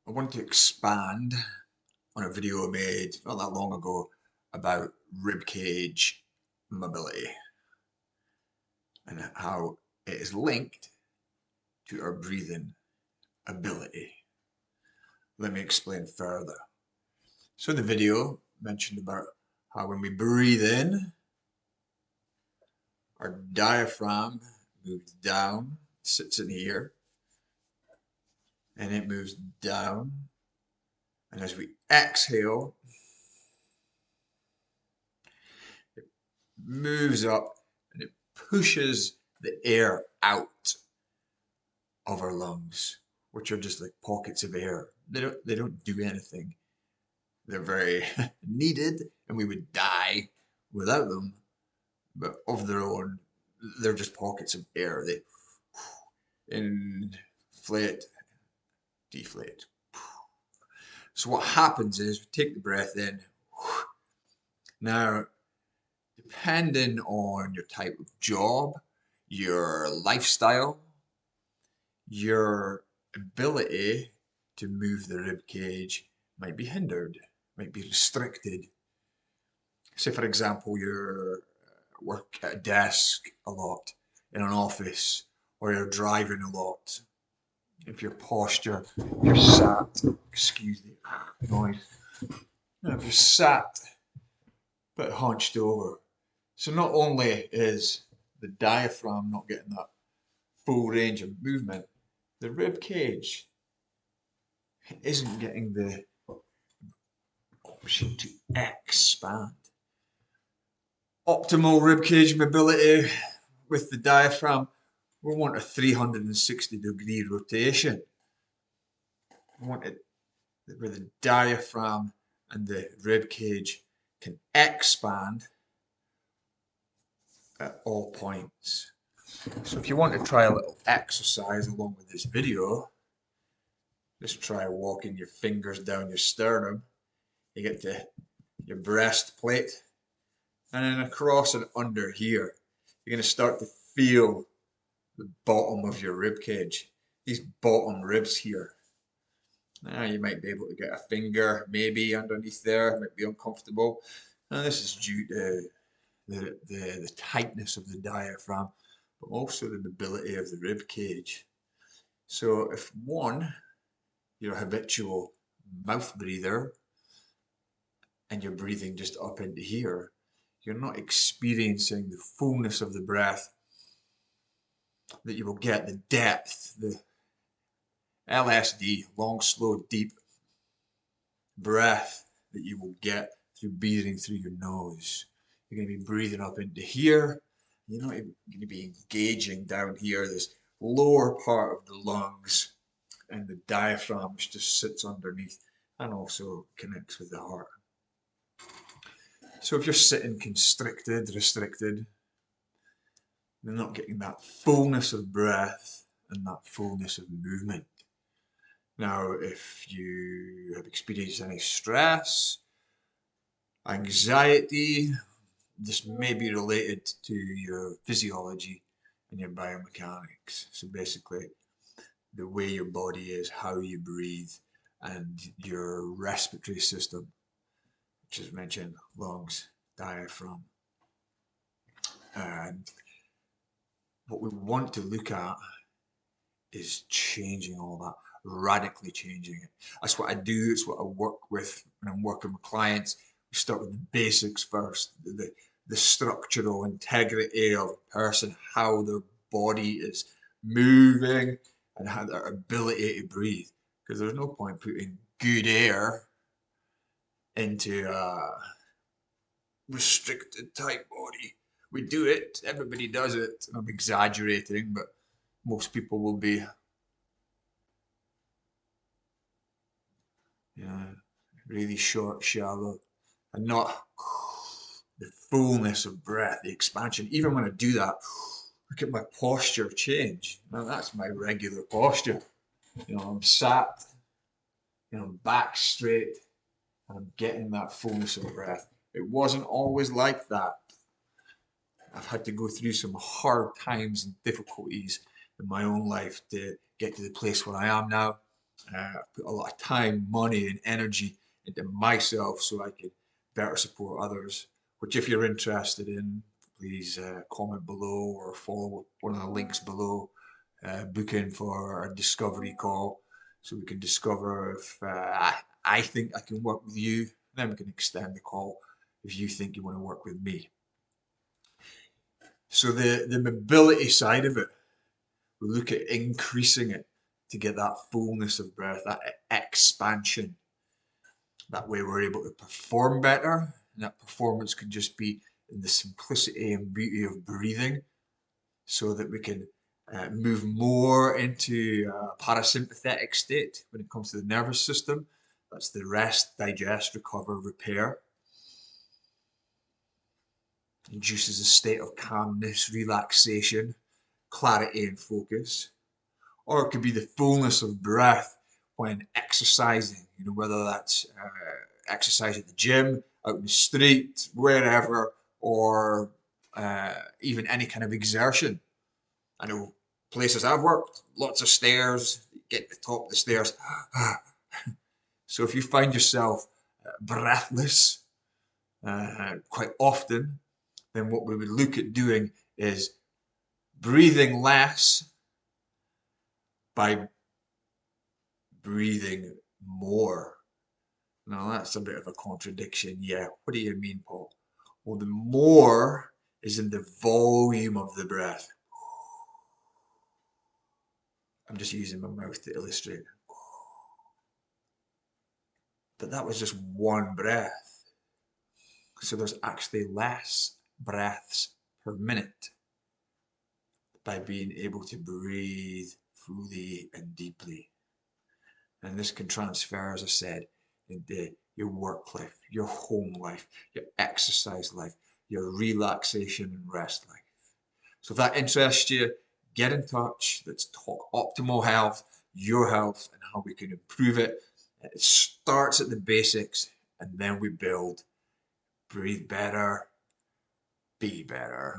I want to expand on a video I made not that long ago about ribcage mobility and how it is linked to our breathing ability. Let me explain further. So in the video mentioned about how when we breathe in, our diaphragm moves down, sits in here, and it moves down. And as we exhale, it moves up and it pushes the air out of our lungs, which are just like pockets of air. They don't do anything. They're very needed, and we would die without them. But of their own, they're just pockets of air. They inflate, deflate. So what happens is we take the breath in. Now, depending on your type of job, your lifestyle, your ability to move the rib cage might be hindered, might be restricted. Say, for example, you work at a desk a lot in an office, or you're driving a lot. If your posture, if you're sat, excuse the noise, if you're sat but hunched over. So not only is the diaphragm not getting that full range of movement, the rib cage isn't getting the option to expand. Optimal ribcage mobility with the diaphragm, we want a 360-degree rotation. We want it where the diaphragm and the rib cage can expand at all points. So if you want to try a little exercise along with this video, just try walking your fingers down your sternum. You get to your breastplate, and then across and under here, you're going to start to feel the bottom of your rib cage. These bottom ribs here. Now you might be able to get a finger underneath there. It might be uncomfortable. Now this is due to the tightness of the diaphragm, but also the mobility of the rib cage. So if you're a habitual mouth breather and you're breathing just up into here, you're not experiencing the fullness of the breath that you will get, the depth, the LSD, long, slow, deep breath that you will get through breathing through your nose. You're going to be breathing up into here. You're not even going to be engaging down here, this lower part of the lungs, and the diaphragm, which just sits underneath and also connects with the heart. So if you're sitting constricted, restricted, you're not getting that fullness of breath and that fullness of movement. Now, if you have experienced any stress, anxiety, this may be related to your physiology and your biomechanics. So basically, the way your body is, how you breathe, and your respiratory system, which is mentioned, lungs, diaphragm. And what we want to look at is changing all that, radically changing it. That's what I do, it's what I work with when I'm working with clients. We start with the basics first, the structural integrity of a person, how their body is moving and how their ability to breathe. Because there's no point putting good air into a restricted type body. We do it, everybody does it. I'm exaggerating, but most people will be, really short, shallow, and not the fullness of breath, the expansion. Even when I do that, look at my posture change. Now that's my regular posture. I'm sat, back straight, and I'm getting that fullness of breath. It wasn't always like that. I've had to go through some hard times and difficulties in my own life to get to the place where I am now. I've put a lot of time, money, and energy into myself so I can better support others. Which, if you're interested in, please comment below or follow one of the links below. Book in for a discovery call so we can discover if I think I can work with you. Then we can extend the call if you think you want to work with me. So the mobility side of it, we look at increasing it to get that fullness of breath, that expansion. That way we're able to perform better, and that performance can just be in the simplicity and beauty of breathing, so that we can move more into a parasympathetic state when it comes to the nervous system. That's the rest, digest, recover, repair. Induces a state of calmness, relaxation, clarity, and focus. Or it could be the fullness of breath when exercising, whether that's exercise at the gym, out in the street, wherever, or even any kind of exertion. I know places I've worked, lots of stairs, get to the top of the stairs. So if you find yourself breathless quite often, then what we would look at doing is breathing less by breathing more. Now that's a bit of a contradiction. Yeah, what do you mean, Paul? Well, the more is in the volume of the breath. I'm just using my mouth to illustrate. But that was just one breath. So there's actually less breaths per minute by being able to breathe fully and deeply. And this can transfer, as I said, into your work life, your home life, your exercise life, your relaxation and rest life. So if that interests you, get in touch. Let's talk optimal health, your health, and how we can improve it. It starts at the basics, and then we build. Breathe better, be better.